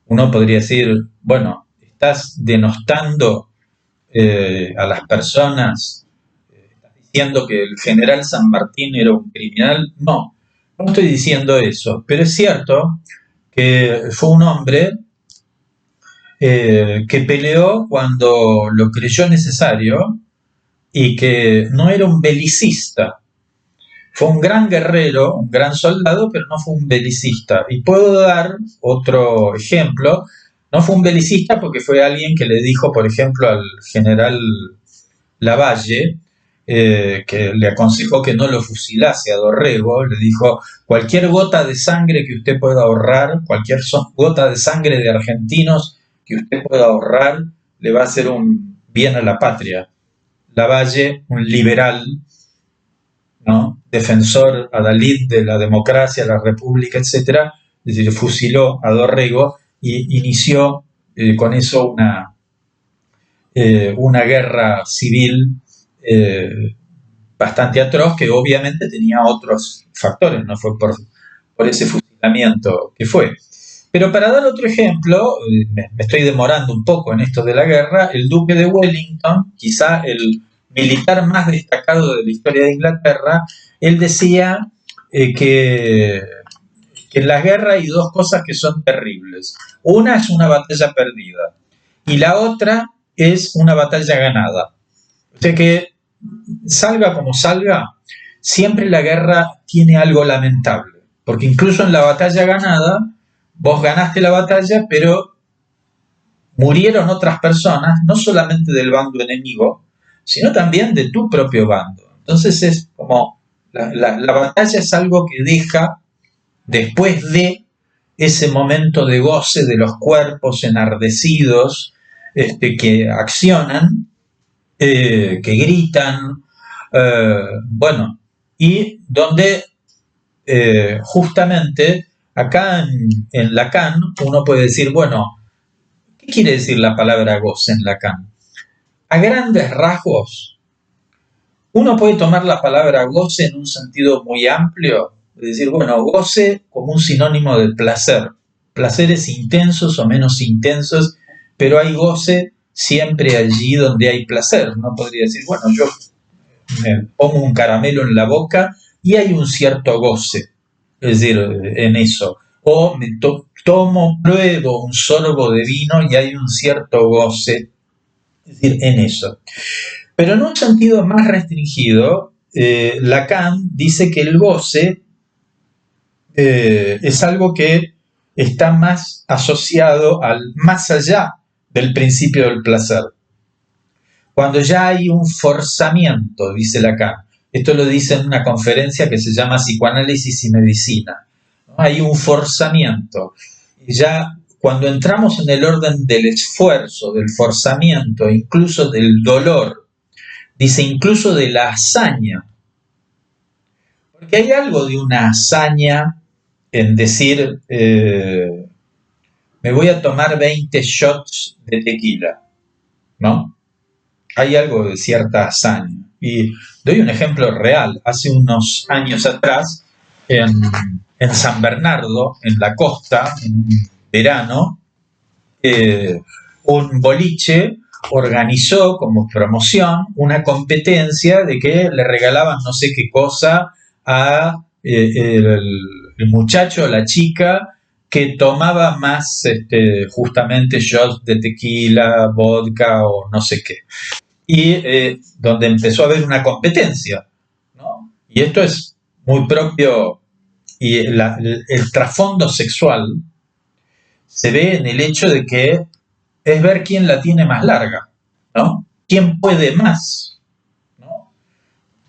Uno podría decir, bueno, estás denostando a las personas, estás diciendo que el general San Martín era un criminal. No estoy diciendo eso, pero es cierto que fue un hombre que peleó cuando lo creyó necesario y que no era un belicista. Fue un gran guerrero, un gran soldado, pero no fue un belicista. Y puedo dar otro ejemplo. No fue un belicista porque fue alguien que le dijo, por ejemplo, al general Lavalle, que le aconsejó que no lo fusilase a Dorrego, le dijo, cualquier gota de sangre que usted pueda ahorrar, cualquier gota de sangre de argentinos que usted pueda ahorrar, le va a hacer un bien a la patria. Lavalle, un liberal, ¿no?, defensor adalid de la democracia, la república, etc., es decir, fusiló a Dorrego y inició con eso una guerra civil bastante atroz, que obviamente tenía otros factores, no fue por ese fusilamiento que fue. Pero para dar otro ejemplo, me estoy demorando un poco en esto de la guerra, el duque de Wellington, quizá el militar más destacado de la historia de Inglaterra, él decía que en la guerra hay dos cosas que son terribles. Una es una batalla perdida y la otra es una batalla ganada. O sea que salga como salga, siempre la guerra tiene algo lamentable, porque incluso en la batalla ganada, vos ganaste la batalla, pero murieron otras personas, no solamente del bando enemigo, sino también de tu propio bando. Entonces es como, la batalla es algo que deja, después de, ese momento de goce de los cuerpos enardecidos que accionan, que gritan, bueno, y donde justamente acá en Lacan uno puede decir, bueno, ¿qué quiere decir la palabra goce en Lacan? A grandes rasgos, uno puede tomar la palabra goce en un sentido muy amplio, es decir, bueno, goce como un sinónimo de placer, placeres intensos o menos intensos, pero hay goce siempre allí donde hay placer. No podría decir, bueno, yo me pongo un caramelo en la boca y hay un cierto goce, es decir, en eso. O me pruebo un sorbo de vino y hay un cierto goce, es decir, en eso. Pero en un sentido más restringido, Lacan dice que el goce es algo que está más asociado al más allá del principio del placer. Cuando ya hay un forzamiento, dice Lacan. Esto lo dice en una conferencia que se llama Psicoanálisis y Medicina. ¿No? Hay un forzamiento. Y ya cuando entramos en el orden del esfuerzo, del forzamiento, incluso del dolor, dice incluso de la hazaña. Porque hay algo de una hazaña en decir, me voy a tomar 20 shots de tequila, ¿no? Hay algo de cierta hazaña. Y doy un ejemplo real. Hace unos años atrás, en San Bernardo, en la costa, en un verano, un boliche organizó como promoción una competencia de que le regalaban no sé qué cosa a el muchacho o la chica que tomaba más justamente shots de tequila, vodka o no sé qué. Y donde empezó a haber una competencia, ¿no? Y esto es muy propio, y el trasfondo sexual se ve en el hecho de que es ver quién la tiene más larga, ¿no? ¿Quién puede más? ¿No?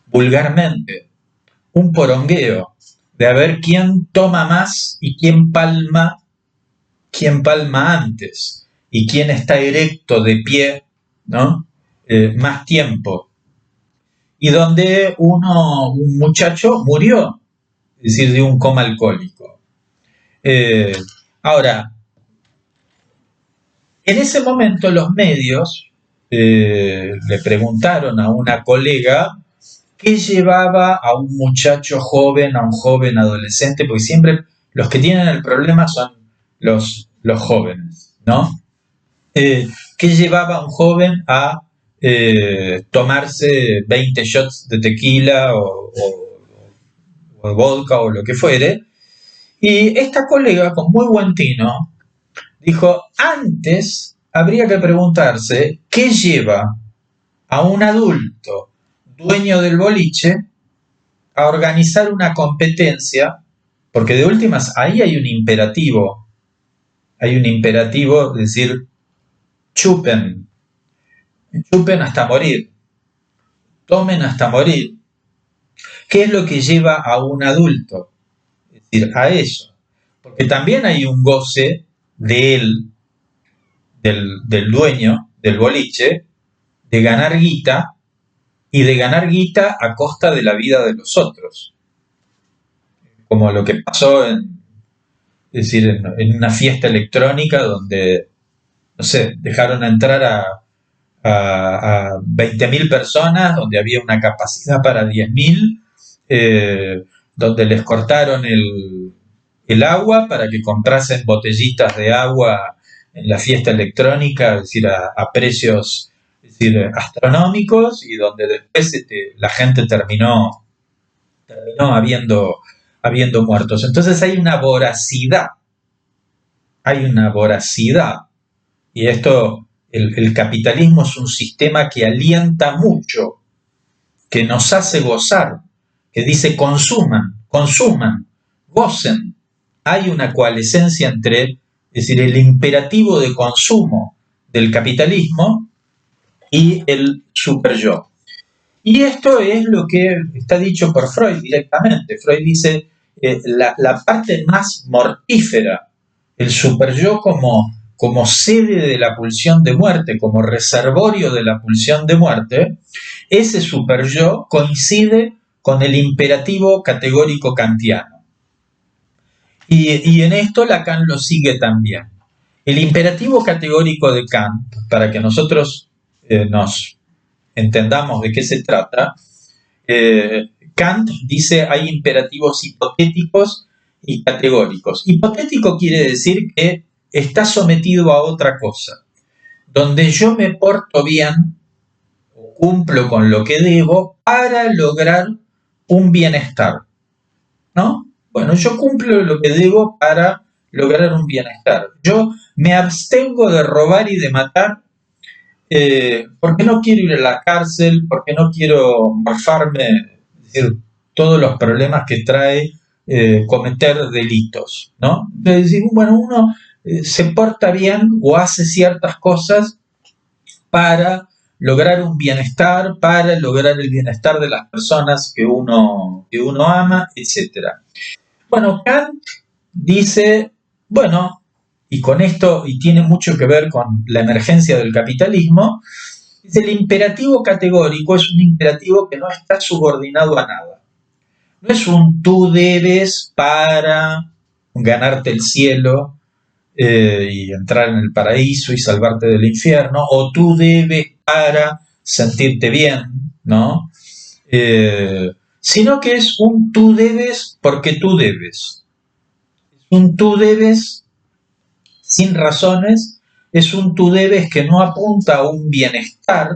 Vulgarmente, un porongueo de a ver quién toma más y quién palma antes y quién está erecto de pie, ¿no? Más tiempo. Y donde un muchacho murió, es decir, de un coma alcohólico. Ahora, en ese momento los medios le preguntaron a una colega qué llevaba a un muchacho joven, a un joven adolescente, porque siempre los que tienen el problema son los jóvenes, ¿no? ¿Qué llevaba a un joven a tomarse 20 shots de tequila o vodka o lo que fuere? Y esta colega, con muy buen tino, dijo, antes habría que preguntarse qué lleva a un adulto dueño del boliche a organizar una competencia, porque de últimas ahí hay un imperativo, es decir, chupen hasta morir, tomen hasta morir. ¿Qué es lo que lleva a un adulto? Es decir, a eso. Porque también hay un goce de él, del dueño del boliche, de ganar guita, y de ganar guita a costa de la vida de los otros. Como lo que pasó en una fiesta electrónica donde, no sé, dejaron entrar a 20.000 personas, donde había una capacidad para 10.000, donde les cortaron el agua para que comprasen botellitas de agua en la fiesta electrónica, es decir, a precios astronómicos, y donde después la gente terminó habiendo muertos. Entonces hay una voracidad, y esto, el capitalismo es un sistema que alienta mucho, que nos hace gozar, que dice consuman, gocen. Hay una coalescencia entre, es decir, el imperativo de consumo del capitalismo y el superyo. Y esto es lo que está dicho por Freud directamente. Freud dice, la parte más mortífera el superyo como sede de la pulsión de muerte, como reservorio de la pulsión de muerte, ese superyo coincide con el imperativo categórico kantiano. Y en esto Lacan lo sigue también. El imperativo categórico de Kant, para que nosotros nos entendamos de qué se trata, Kant dice hay imperativos hipotéticos y categóricos. Hipotético quiere decir que está sometido a otra cosa, donde yo me porto bien o cumplo con lo que debo para lograr un bienestar, ¿no? Bueno, yo cumplo lo que debo para lograr un bienestar. Yo me abstengo de robar y de matar porque no quiero ir a la cárcel, porque no quiero morfarme, es decir, todos los problemas que trae cometer delitos, ¿no? Es decir, bueno, uno se porta bien o hace ciertas cosas para lograr un bienestar, para lograr el bienestar de las personas que uno ama, etc. Bueno, Kant dice, bueno, y con esto, y tiene mucho que ver con la emergencia del capitalismo, dice, el imperativo categórico es un imperativo que no está subordinado a nada. No es un tú debes para ganarte el cielo y entrar en el paraíso y salvarte del infierno, o tú debes para sentirte bien, ¿no? Sino que es un tú debes porque tú debes. Es un tú debes sin razones, es un tú debes que no apunta a un bienestar,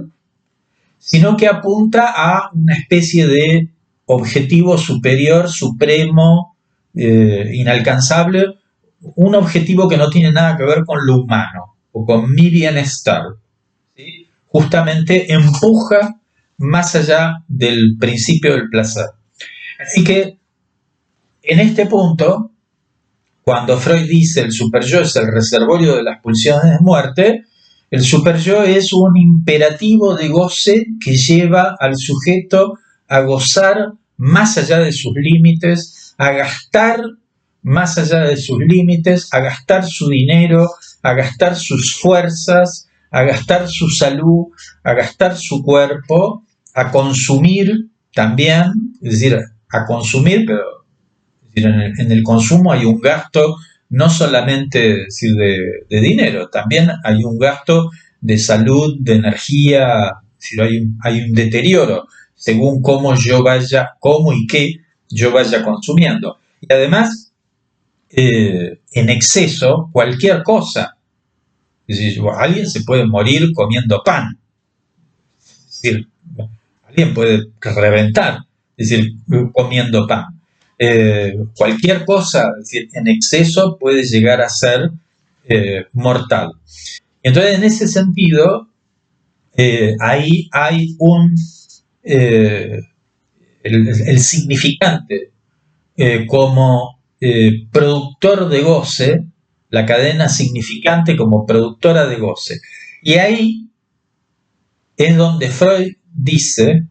sino que apunta a una especie de objetivo superior, supremo, inalcanzable, un objetivo que no tiene nada que ver con lo humano o con mi bienestar. ¿Sí? Justamente empuja más allá del principio del placer. Así que en este punto, cuando Freud dice el superyo es el reservorio de las pulsiones de muerte, el superyo es un imperativo de goce que lleva al sujeto a gozar más allá de sus límites, a gastar más allá de sus límites, a gastar su dinero, a gastar sus fuerzas, a gastar su salud, a gastar su cuerpo, a consumir también, es decir, a consumir, pero en el consumo hay un gasto no solamente es decir, de dinero, también hay un gasto de salud, de energía, es decir, hay un deterioro según cómo y qué yo vaya consumiendo. Y además, en exceso, cualquier cosa. Es decir, alguien se puede morir comiendo pan. Es decir, alguien puede reventar, es decir, comiendo pan. Cualquier cosa, es decir, en exceso puede llegar a ser mortal. Entonces, en ese sentido, ahí hay el significante como productor de goce, la cadena significante como productora de goce. Y ahí es donde Freud dice,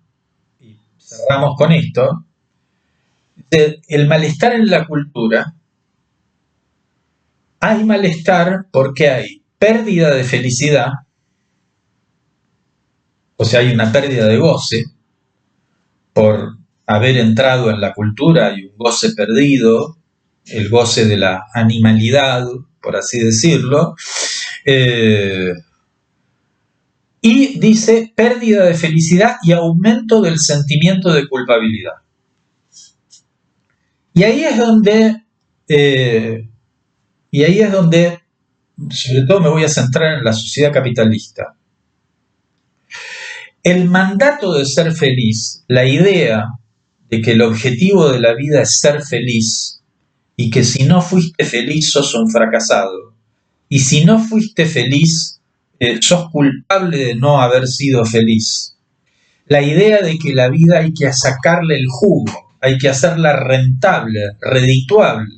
y cerramos con esto, el malestar en la cultura, hay malestar porque hay pérdida de felicidad, o sea, hay una pérdida de goce por haber entrado en la cultura, hay un goce perdido, el goce de la animalidad, por así decirlo, y dice pérdida de felicidad y aumento del sentimiento de culpabilidad. Y ahí es donde, sobre todo me voy a centrar en la sociedad capitalista. El mandato de ser feliz, la idea de que el objetivo de la vida es ser feliz y que si no fuiste feliz sos un fracasado y si no fuiste feliz sos culpable de no haber sido feliz. La idea de que la vida hay que sacarle el jugo, hay que hacerla rentable, redituable.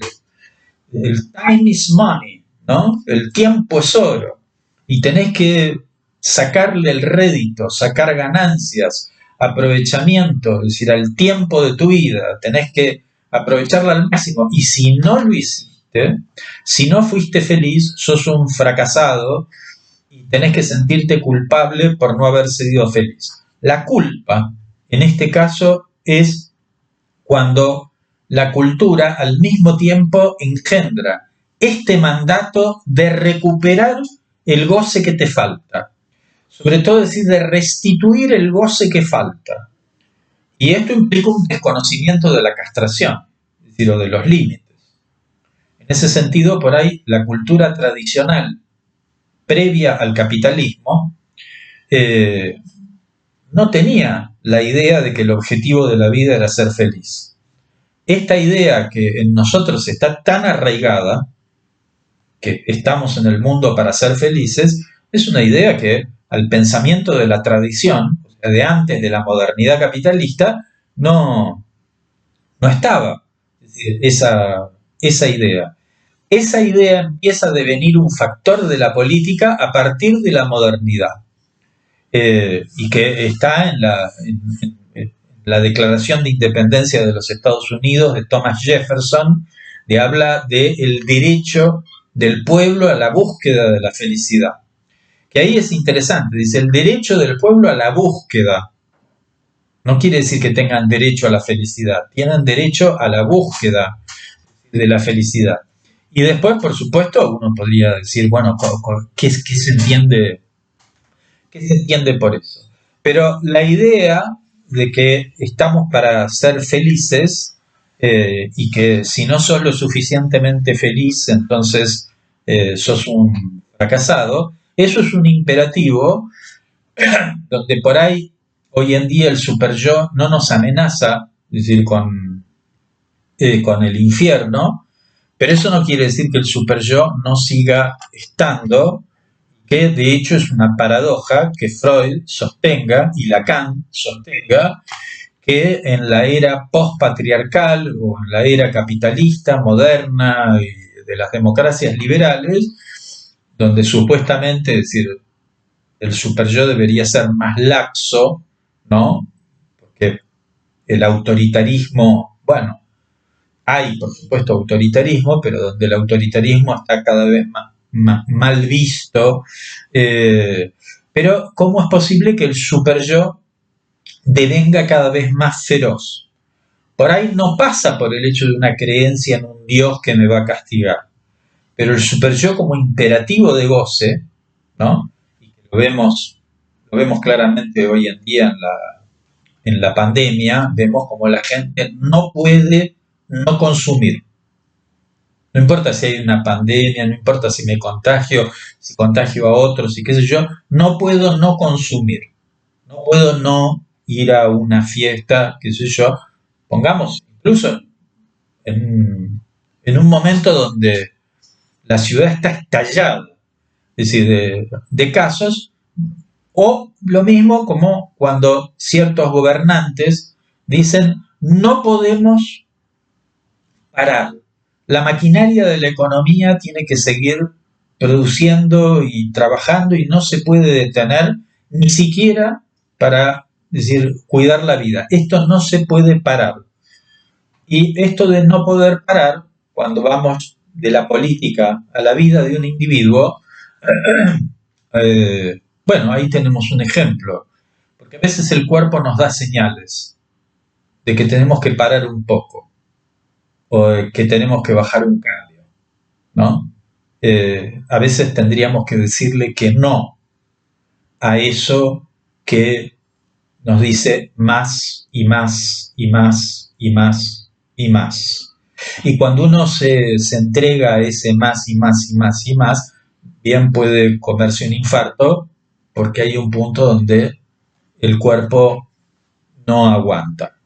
El time is money, ¿no? El tiempo es oro y tenés que sacarle el rédito, sacar ganancias, aprovechamiento, es decir, al tiempo de tu vida, tenés que aprovecharla al máximo y si no lo hiciste, fuiste. Si no fuiste feliz, sos un fracasado y tenés que sentirte culpable por no haber sido feliz. La culpa, en este caso, es cuando la cultura al mismo tiempo engendra este mandato de recuperar el goce que te falta. Sobre todo decir de restituir el goce que falta. Y esto implica un desconocimiento de la castración, es decir, o de los límites. En ese sentido, por ahí, la cultura tradicional previa al capitalismo no tenía la idea de que el objetivo de la vida era ser feliz. Esta idea que en nosotros está tan arraigada, que estamos en el mundo para ser felices, es una idea que al pensamiento de la tradición, o sea, de antes de la modernidad capitalista, no estaba. Es decir, esa idea. Esa idea empieza a devenir un factor de la política a partir de la modernidad. Y que está en la Declaración de Independencia de los Estados Unidos de Thomas Jefferson, que habla del derecho del pueblo a la búsqueda de la felicidad. Que ahí es interesante, dice el derecho del pueblo a la búsqueda. No quiere decir que tengan derecho a la felicidad, tienen derecho a la búsqueda de la felicidad. Y después, por supuesto, uno podría decir, bueno, ¿qué se entiende? ¿Qué se entiende por eso? Pero la idea de que estamos para ser felices y que si no sos lo suficientemente feliz, entonces sos un fracasado, eso es un imperativo donde por ahí hoy en día el superyo no nos amenaza, es decir, con el infierno, pero eso no quiere decir que el superyo no siga estando, que de hecho es una paradoja que Freud sostenga y Lacan sostenga, que en la era postpatriarcal o en la era capitalista, moderna, de las democracias liberales, donde supuestamente, es decir, el superyo debería ser más laxo, ¿no? Porque el autoritarismo, bueno, hay por supuesto autoritarismo, pero donde el autoritarismo está cada vez más mal visto. Pero ¿cómo es posible que el superyo devenga cada vez más feroz? Por ahí no pasa por el hecho de una creencia en un Dios que me va a castigar, pero el superyo como imperativo de goce, ¿no? Y que lo vemos claramente hoy en día en la pandemia, vemos como la gente no puede no consumir. No importa si hay una pandemia, no importa si me contagio, si contagio a otros y qué sé yo, no puedo no consumir. No puedo no ir a una fiesta, qué sé yo. Pongamos, incluso en un momento donde la ciudad está estallada, es decir, de casos, o lo mismo como cuando ciertos gobernantes dicen no podemos parar. La maquinaria de la economía tiene que seguir produciendo y trabajando y no se puede detener ni siquiera para cuidar la vida. Esto no se puede parar. Y esto de no poder parar, cuando vamos de la política a la vida de un individuo, bueno, ahí tenemos un ejemplo. Porque a veces el cuerpo nos da señales de que tenemos que parar un poco o que tenemos que bajar un cambio, ¿no? A veces tendríamos que decirle que no a eso que nos dice más y más y más y más y más. Y cuando uno se entrega a ese más y más y más y más, bien puede comerse un infarto porque hay un punto donde el cuerpo no aguanta.